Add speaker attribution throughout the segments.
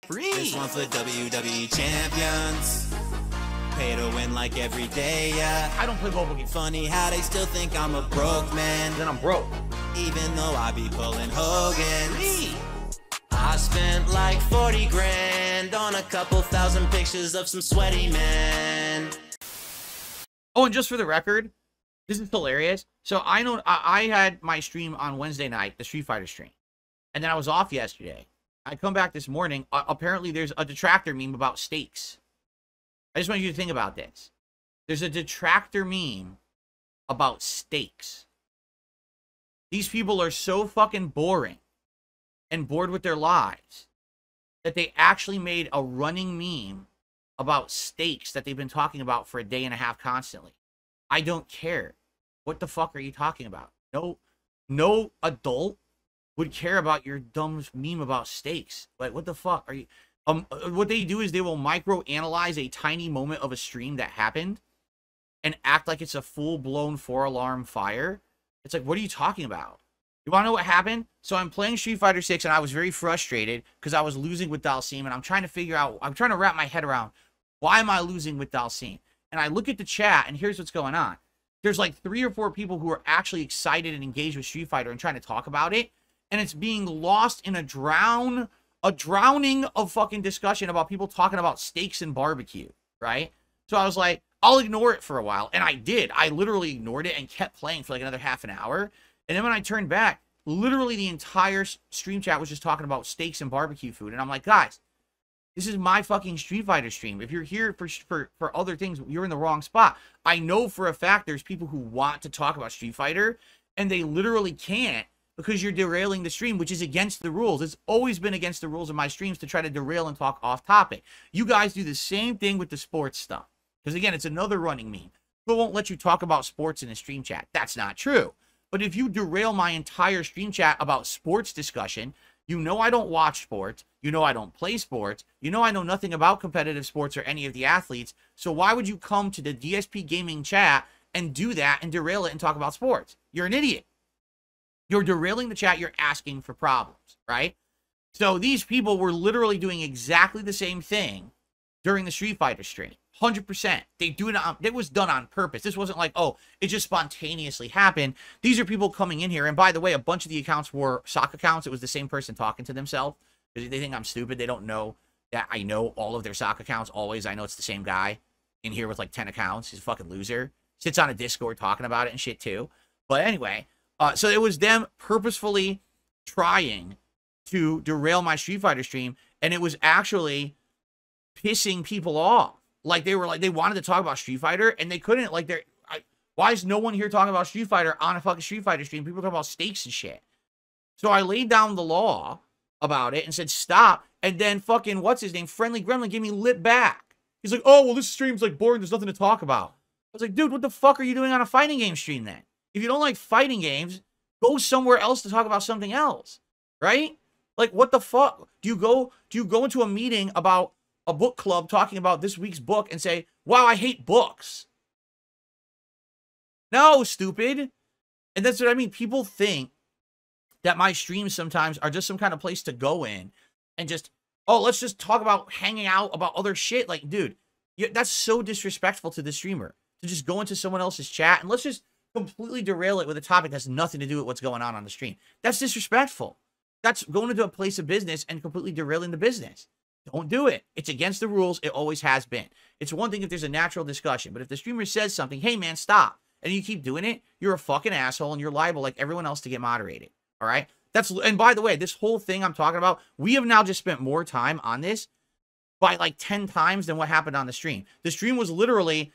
Speaker 1: Free.
Speaker 2: This one's for WWE champions. Pay to win like every day, yeah.
Speaker 1: I don't play mobile games.
Speaker 2: Funny how they still think I'm a broke man.
Speaker 1: Then I'm broke.
Speaker 2: Even though I be pulling Hogan's.
Speaker 1: Free.
Speaker 2: I spent like 40 grand on a couple thousand pictures of some sweaty men.
Speaker 1: Oh, and just for the record, this is hilarious. So I had my stream on Wednesday night, the Street Fighter stream. And then I was off yesterday. I come back this morning. Apparently, there's a detractor meme about steaks. I just want you to think about this. There's a detractor meme about steaks. These people are so fucking boring and bored with their lives that they actually made a running meme about steaks that they've been talking about for a day and a half constantly. I don't care. What the fuck are you talking about? No adult would care about your dumb meme about steaks. Like, what the fuck are you... what they do is they will micro-analyze a tiny moment of a stream that happened and act like it's a full-blown 4-alarm fire. It's like, what are you talking about? You want to know what happened? So I'm playing Street Fighter 6 and I was very frustrated because I was losing with Dalsim, and I'm trying to wrap my head around, why am I losing with Dalsim? And I look at the chat and here's what's going on. There's like 3 or 4 people who are actually excited and engaged with Street Fighter and trying to talk about it, and it's being lost in a drowning of fucking discussion about people talking about steaks and barbecue, right? So I was like, I'll ignore it for a while. And I did. I literally ignored it and kept playing for like another half an hour. And then when I turned back, literally the entire stream chat was just talking about steaks and barbecue food. And I'm like, guys, this is my fucking Street Fighter stream. If you're here for other things, you're in the wrong spot. I know for a fact there's people who want to talk about Street Fighter, and they literally can't because you're derailing the stream, which is against the rules. It's always been against the rules of my streams to try to derail and talk off topic. You guys do the same thing with the sports stuff. Because again, it's another running meme. People won't let you talk about sports in a stream chat. That's not true. But if you derail my entire stream chat about sports discussion, you know I don't watch sports. You know I don't play sports. You know I know nothing about competitive sports or any of the athletes. So why would you come to the DSP Gaming chat and do that and derail it and talk about sports? You're an idiot. You're derailing the chat. You're asking for problems, right? So these people were literally doing exactly the same thing during the Street Fighter stream. 100%. They do it on, it was done on purpose. This wasn't like, oh, it just spontaneously happened. These are people coming in here. And by the way, a bunch of the accounts were sock accounts. It was the same person talking to themselves because they think I'm stupid. They don't know that I know all of their sock accounts always. I know it's the same guy in here with like 10 accounts. He's a fucking loser. Sits on a Discord talking about it and shit too. But anyway, so it was them purposefully trying to derail my Street Fighter stream. And it was actually pissing people off. Like, they were like, they wanted to talk about Street Fighter, and they couldn't. Like, why is no one here talking about Street Fighter on a fucking Street Fighter stream? People talk about steaks and shit. So I laid down the law about it and said, stop. And then fucking, what's his name? Friendly Gremlin gave me lit back. He's like, oh, well, this stream's like boring. There's nothing to talk about. I was like, dude, what the fuck are you doing on a fighting game stream then? If you don't like fighting games, go somewhere else to talk about something else, right? Like, what the fuck? Do you go into a meeting about a book club talking about this week's book and say, wow, I hate books? No, stupid. And that's what I mean. People think that my streams sometimes are just some kind of place to go in and just, oh, let's just talk about hanging out about other shit. Like, dude, that's so disrespectful to the streamer to just go into someone else's chat and let's just completely derail it with a topic that has nothing to do with what's going on the stream. That's disrespectful. That's going into a place of business and completely derailing the business. Don't do it. It's against the rules. It always has been. It's one thing if there's a natural discussion, but if the streamer says something, hey man, stop, and you keep doing it, you're a fucking asshole and you're liable like everyone else to get moderated. All right? And by the way, this whole thing I'm talking about, we have now just spent more time on this by like 10 times than what happened on the stream. The stream was literally,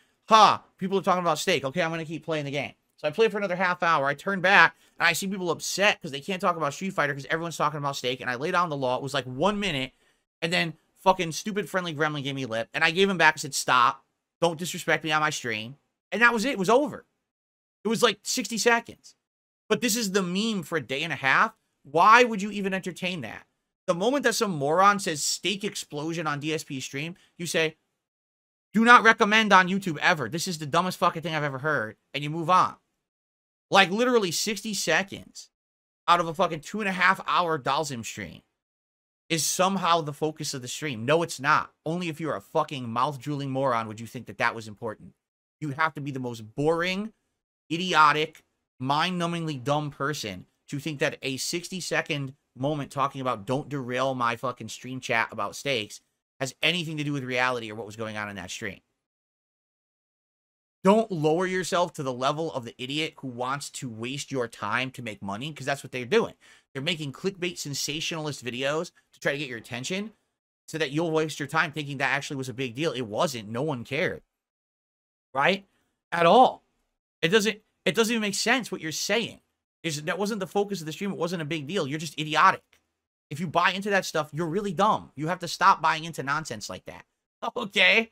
Speaker 1: people are talking about steak. Okay, I'm going to keep playing the game. So I played for another half hour. I turn back and I see people upset because they can't talk about Street Fighter because everyone's talking about steak. And I lay down the law. It was like 1 minute. And then fucking stupid Friendly Gremlin gave me lip. And I gave him back and said, stop. Don't disrespect me on my stream. And that was it. It was over. It was like 60 seconds. But this is the meme for a day and a half. Why would you even entertain that? The moment that some moron says steak explosion on DSP stream, you say, do not recommend on YouTube ever. This is the dumbest fucking thing I've ever heard. And you move on. Like literally 60 seconds out of a fucking 2.5 hour Dalsim stream is somehow the focus of the stream. No, it's not. Only if you're a fucking mouth-drooling moron would you think that that was important. You have to be the most boring, idiotic, mind-numbingly dumb person to think that a 60-second moment talking about don't derail my fucking stream chat about stakes has anything to do with reality or what was going on in that stream. Don't lower yourself to the level of the idiot who wants to waste your time to make money, because that's what they're doing. They're making clickbait sensationalist videos to try to get your attention so that you'll waste your time thinking that actually was a big deal. It wasn't. No one cared. Right? At all. It doesn't even make sense what you're saying. That wasn't the focus of the stream. It wasn't a big deal. You're just idiotic. If you buy into that stuff, you're really dumb. You have to stop buying into nonsense like that. Okay?